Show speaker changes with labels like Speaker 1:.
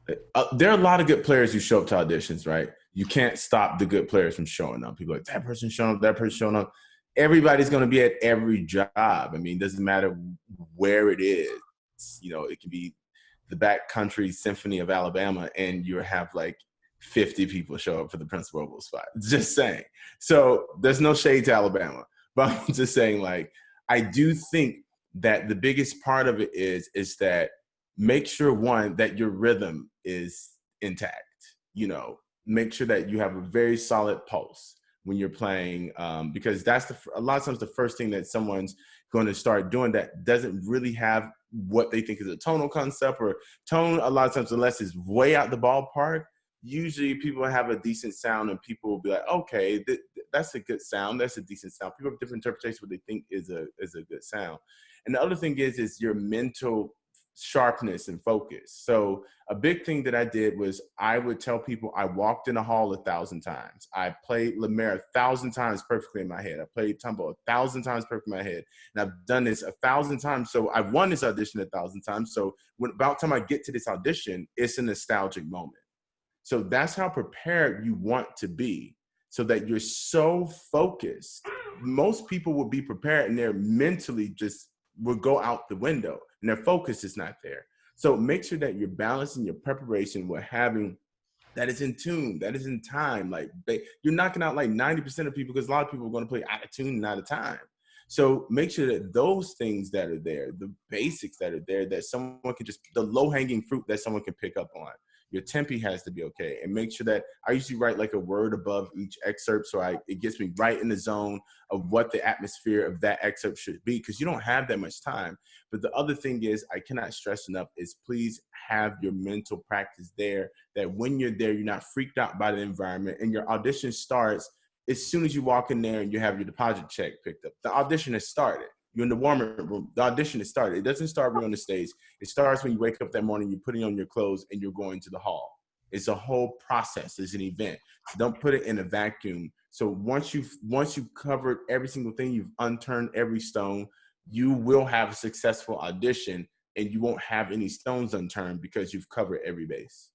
Speaker 1: There are a lot of good players who show up to auditions, right? You can't stop the good players from showing up. People are like, that person showing up, that person showing up. Everybody's going to be at every job. I mean, it doesn't matter where it is. It can be the backcountry symphony of Alabama, and you have like 50 people show up for the principal oboe spot. Just saying. So there's no shade to Alabama, but I'm just saying, like, I do think that the biggest part of it is that make sure, one, that your rhythm is intact. Make sure that you have a very solid pulse when you're playing, because that's a lot of times the first thing that someone's going to start doing that doesn't really have what they think is a tonal concept or tone. A lot of times, unless it's way out the ballpark, usually people have a decent sound and people will be like, okay, that's a good sound. That's a decent sound. People have different interpretations of what they think is a good sound. And the other thing is your mental sharpness and focus. So a big thing that I did was I would tell people I walked in a hall 1,000 times. I played La Mer 1,000 times perfectly in my head. I played Tumbo 1,000 times perfectly in my head. And I've done this 1,000 times. So I've won this audition 1,000 times. So about time I get to this audition, it's a nostalgic moment. So that's how prepared you want to be, so that you're so focused. Most people will be prepared and they're mentally just will go out the window and their focus is not there. So make sure that you're balancing your preparation with having that is in tune, that is in time. Like you're knocking out like 90% of people, because a lot of people are going to play out of tune and out of time. So make sure that those things that are there, the basics that are there, that someone can just, the low hanging fruit that someone can pick up on. Your tempi has to be okay. And make sure that I usually write like a word above each excerpt, so it gets me right in the zone of what the atmosphere of that excerpt should be, because you don't have that much time. But the other thing is, I cannot stress enough, is please have your mental practice there, that when you're there, you're not freaked out by the environment, and your audition starts as soon as you walk in there and you have your deposit check picked up. The audition has started. You're in the warm-up room. The audition has started. It doesn't start when you're on the stage. It starts when you wake up that morning, you're putting on your clothes, and you're going to the hall. It's a whole process. It's an event. So don't put it in a vacuum. So once you've covered every single thing, you've unturned every stone, you will have a successful audition, and you won't have any stones unturned because you've covered every base.